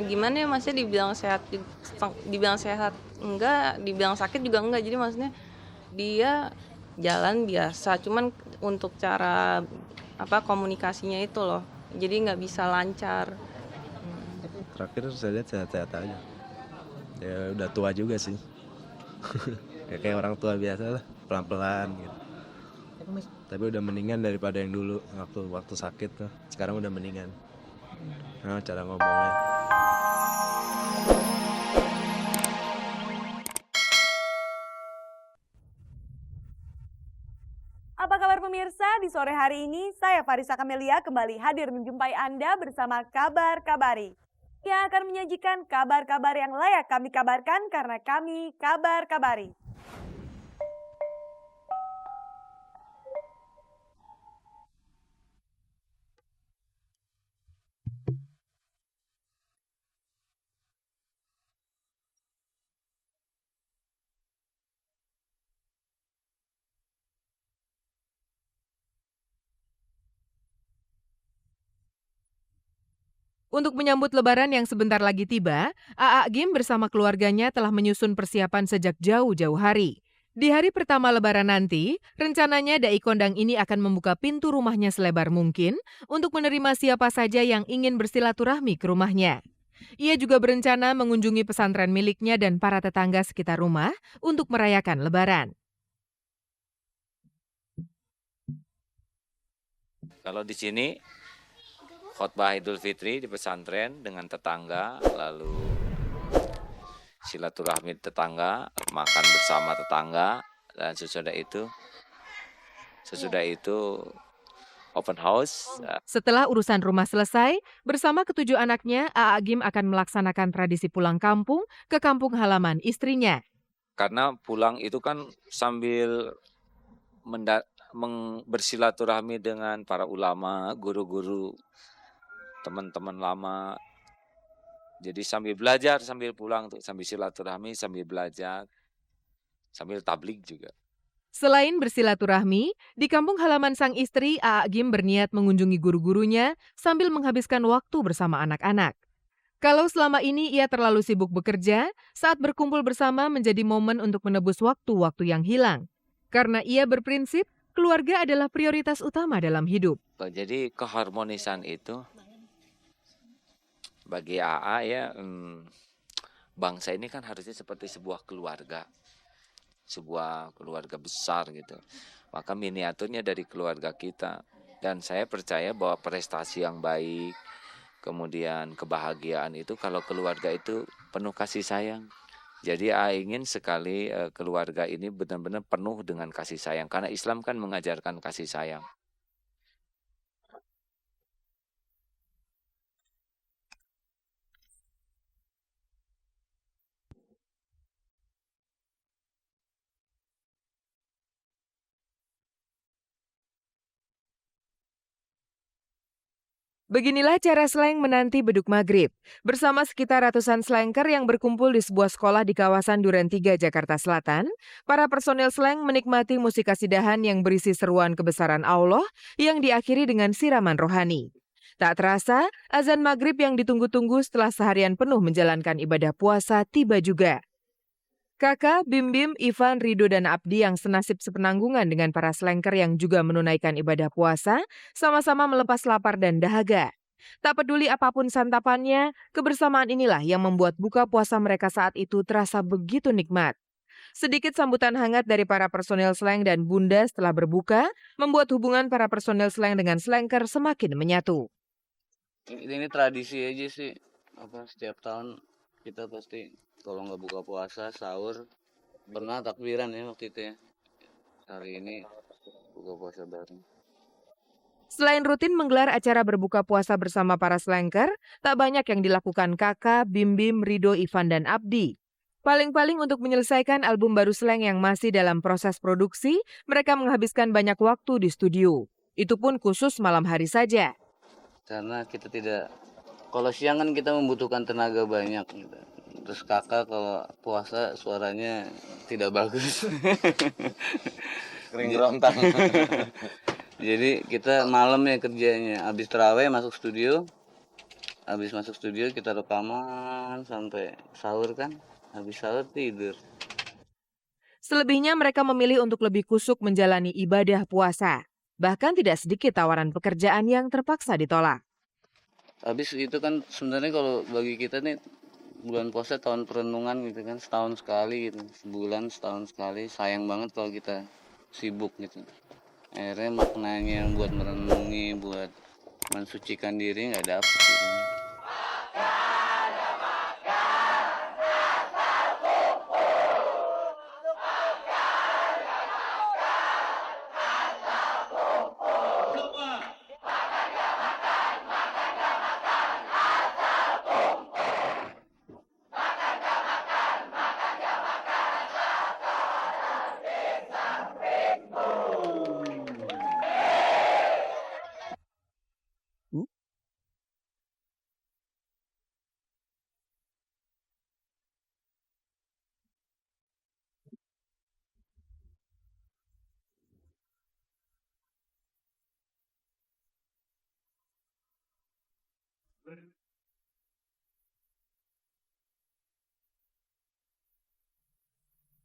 Gimana ya, Masnya, dibilang sehat enggak, dibilang sakit juga enggak. Jadi maksudnya dia jalan biasa, cuman untuk cara, komunikasinya itu loh, jadi nggak bisa lancar. Terakhir saya lihat sehat-sehat aja. Ya udah tua juga sih. Ya kayak orang tua biasa lah, pelan-pelan gitu. Tapi udah mendingan daripada yang dulu waktu waktu sakit tuh. Sekarang udah mendingan. Nah, cara ngomongnya. Apa kabar pemirsa? Di sore hari ini saya Farisa Kamelia kembali hadir menjumpai Anda bersama Kabar Kabari. Yang akan menyajikan kabar-kabar yang layak kami kabarkan karena kami Kabar Kabari. Untuk menyambut Lebaran yang sebentar lagi tiba, Aa Gim bersama keluarganya telah menyusun persiapan sejak jauh-jauh hari. Di hari pertama Lebaran nanti, rencananya Dai Kondang ini akan membuka pintu rumahnya selebar mungkin untuk menerima siapa saja yang ingin bersilaturahmi ke rumahnya. Ia juga berencana mengunjungi pesantren miliknya dan para tetangga sekitar rumah untuk merayakan Lebaran. Kalau di sini khotbah Idul Fitri di pesantren dengan tetangga, lalu silaturahmi tetangga, makan bersama tetangga, dan sesudah itu open house. Setelah urusan rumah selesai, bersama ketujuh anaknya, Aa Gim akan melaksanakan tradisi pulang kampung ke kampung halaman istrinya. Karena pulang itu kan sambil bersilaturahmi dengan para ulama, guru-guru, teman-teman lama. Jadi sambil belajar, sambil pulang tuh, sambil silaturahmi, sambil belajar, sambil tablik juga. Selain bersilaturahmi, di kampung halaman sang istri, Aa Gim berniat mengunjungi guru-gurunya sambil menghabiskan waktu bersama anak-anak. Kalau selama ini ia terlalu sibuk bekerja, saat berkumpul bersama menjadi momen untuk menebus waktu-waktu yang hilang. Karena ia berprinsip, keluarga adalah prioritas utama dalam hidup. Jadi keharmonisan itu bagi AA ya, bangsa ini kan harusnya seperti sebuah keluarga besar gitu. Maka miniaturnya dari keluarga kita. Dan saya percaya bahwa prestasi yang baik, kemudian kebahagiaan itu kalau keluarga itu penuh kasih sayang. Jadi AA ingin sekali keluarga ini benar-benar penuh dengan kasih sayang. Karena Islam kan mengajarkan kasih sayang. Beginilah cara slang menanti beduk maghrib. Bersama sekitar ratusan slanker yang berkumpul di sebuah sekolah di kawasan Duren 3, Jakarta Selatan, para personel slang menikmati musik kasidahan yang berisi seruan kebesaran Allah yang diakhiri dengan siraman rohani. Tak terasa, azan maghrib yang ditunggu-tunggu setelah seharian penuh menjalankan ibadah puasa tiba juga. Kakak, Bim Bim, Ivan, Rido, dan Abdi yang senasib sepenanggungan dengan para slanker yang juga menunaikan ibadah puasa, sama-sama melepas lapar dan dahaga. Tak peduli apapun santapannya, kebersamaan inilah yang membuat buka puasa mereka saat itu terasa begitu nikmat. Sedikit sambutan hangat dari para personel slang dan bunda setelah berbuka, membuat hubungan para personel slang dengan slanker semakin menyatu. Ini tradisi aja sih, setiap tahun kita pasti kalau nggak buka puasa sahur pernah takbiran ya waktu itu ya. Hari ini buka puasa bareng. Selain rutin menggelar acara berbuka puasa bersama para slanker, tak banyak yang dilakukan Kakak, Bim Bim, Rido, Ivan, dan Abdi. Paling-paling untuk menyelesaikan album baru slang yang masih dalam proses produksi, mereka menghabiskan banyak waktu di studio. Itu pun khusus malam hari saja. Karena kita kalau siang kan kita membutuhkan tenaga banyak gitu. Terus kakak kalau puasa suaranya tidak bagus. Kering gerontang. Jadi kita malam ya kerjanya. Habis terawih masuk studio. habis masuk studio kita rekaman sampai sahur kan, habis sahur tidur. Selebihnya mereka memilih untuk lebih kusuk menjalani ibadah puasa. Bahkan tidak sedikit tawaran pekerjaan yang terpaksa ditolak. Habis itu kan sebenarnya kalau bagi kita nih bulan puasa tahun perenungan gitu kan, setahun sekali gitu, sebulan setahun sekali, sayang banget kalau kita sibuk gitu. Akhirnya maknanya buat merenungi, buat mensucikan diri nggak dapet gitu.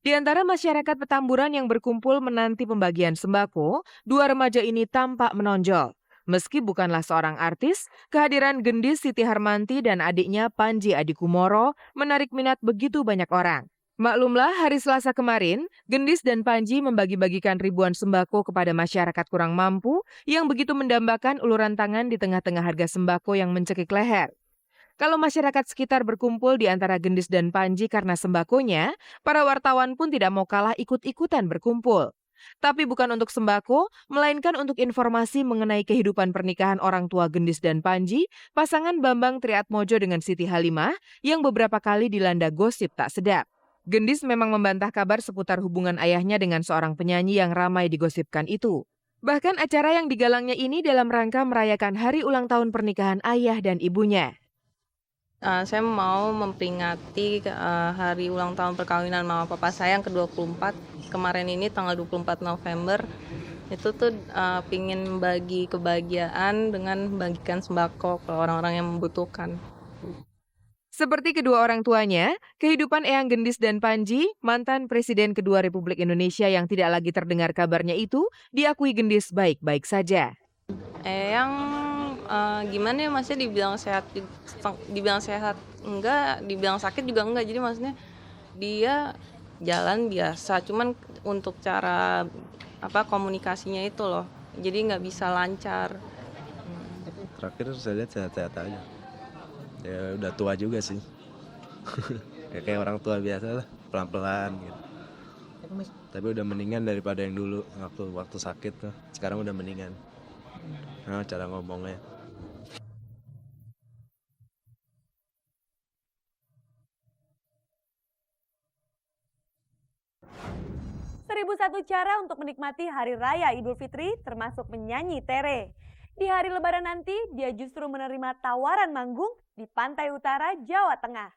Di antara masyarakat Petamburan yang berkumpul menanti pembagian sembako, dua remaja ini tampak menonjol. Meski bukanlah seorang artis, kehadiran Gendis Siti Harmanti dan adiknya Panji Adikumoro menarik minat begitu banyak orang. Maklumlah, hari Selasa kemarin, Gendis dan Panji membagi-bagikan ribuan sembako kepada masyarakat kurang mampu yang begitu mendambakan uluran tangan di tengah-tengah harga sembako yang mencekik leher. Kalau masyarakat sekitar berkumpul di antara Gendis dan Panji karena sembakonya, para wartawan pun tidak mau kalah ikut-ikutan berkumpul. Tapi bukan untuk sembako, melainkan untuk informasi mengenai kehidupan pernikahan orang tua Gendis dan Panji, pasangan Bambang Triatmojo dengan Siti Halimah yang beberapa kali dilanda gosip tak sedap. Gendis memang membantah kabar seputar hubungan ayahnya dengan seorang penyanyi yang ramai digosipkan itu. Bahkan acara yang digalangnya ini dalam rangka merayakan hari ulang tahun pernikahan ayah dan ibunya. Saya mau memperingati hari ulang tahun perkawinan mama papa saya yang ke-24 kemarin ini tanggal 24 November. Itu tuh pingin bagi kebahagiaan dengan membagikan sembako ke orang-orang yang membutuhkan. Seperti kedua orang tuanya, kehidupan Eyang Gendis dan Panji, mantan Presiden kedua Republik Indonesia yang tidak lagi terdengar kabarnya itu, diakui Gendis baik-baik saja. Eyang gimana ya, maksudnya dibilang sehat enggak, dibilang sakit juga enggak, jadi maksudnya dia jalan biasa, cuman untuk cara komunikasinya itu loh, jadi nggak bisa lancar. Terakhir saya lihat sehat-sehat aja. Ya udah tua juga sih. Ya kayak orang tua biasa lah, pelan-pelan gitu. Tapi udah mendingan daripada yang dulu waktu sakit tuh. Sekarang udah mendingan. Nah, cara ngomongnya. 1001 cara untuk menikmati Hari Raya Idul Fitri termasuk menyanyi Tere. Di hari Lebaran nanti, dia justru menerima tawaran manggung di Pantai Utara, Jawa Tengah.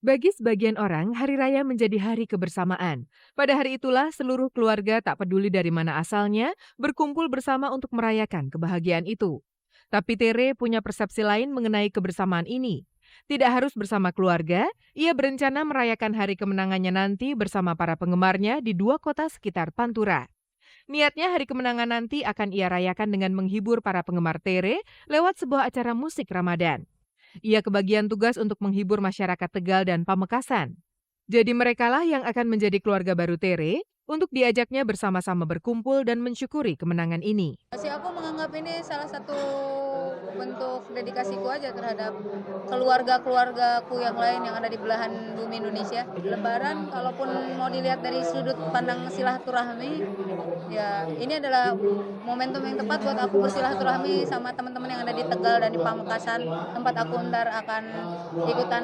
Bagi sebagian orang, Hari Raya menjadi hari kebersamaan. Pada hari itulah seluruh keluarga tak peduli dari mana asalnya, berkumpul bersama untuk merayakan kebahagiaan itu. Tapi Tere punya persepsi lain mengenai kebersamaan ini. Tidak harus bersama keluarga, ia berencana merayakan hari kemenangannya nanti bersama para penggemarnya di 2 kota sekitar Pantura. Niatnya hari kemenangan nanti akan ia rayakan dengan menghibur para penggemar Tere lewat sebuah acara musik Ramadan. Ia kebagian tugas untuk menghibur masyarakat Tegal dan Pamekasan. Jadi merekalah yang akan menjadi keluarga baru Tere untuk diajaknya bersama-sama berkumpul dan mensyukuri kemenangan ini. Aku menganggap ini salah satu bentuk dedikasiku aja terhadap keluarga-keluargaku yang lain yang ada di belahan bumi Indonesia. Lebaran, kalaupun mau dilihat dari sudut pandang silaturahmi, ya ini adalah momentum yang tepat buat aku bersilaturahmi sama teman-teman yang ada di Tegal dan di Pamekasan, tempat aku ntar akan ikutan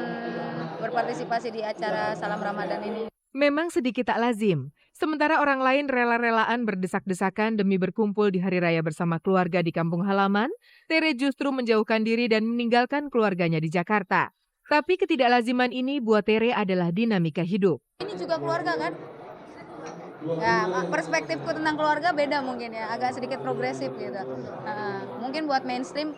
berpartisipasi di acara Salam Ramadan ini. Memang sedikit tak lazim. Sementara orang lain rela-relaan berdesak-desakan demi berkumpul di hari raya bersama keluarga di kampung halaman, Tere justru menjauhkan diri dan meninggalkan keluarganya di Jakarta. Tapi ketidaklaziman ini buat Tere adalah dinamika hidup. Ini juga keluarga kan? Ya, perspektifku tentang keluarga beda mungkin ya, agak sedikit progresif gitu. Mungkin buat mainstream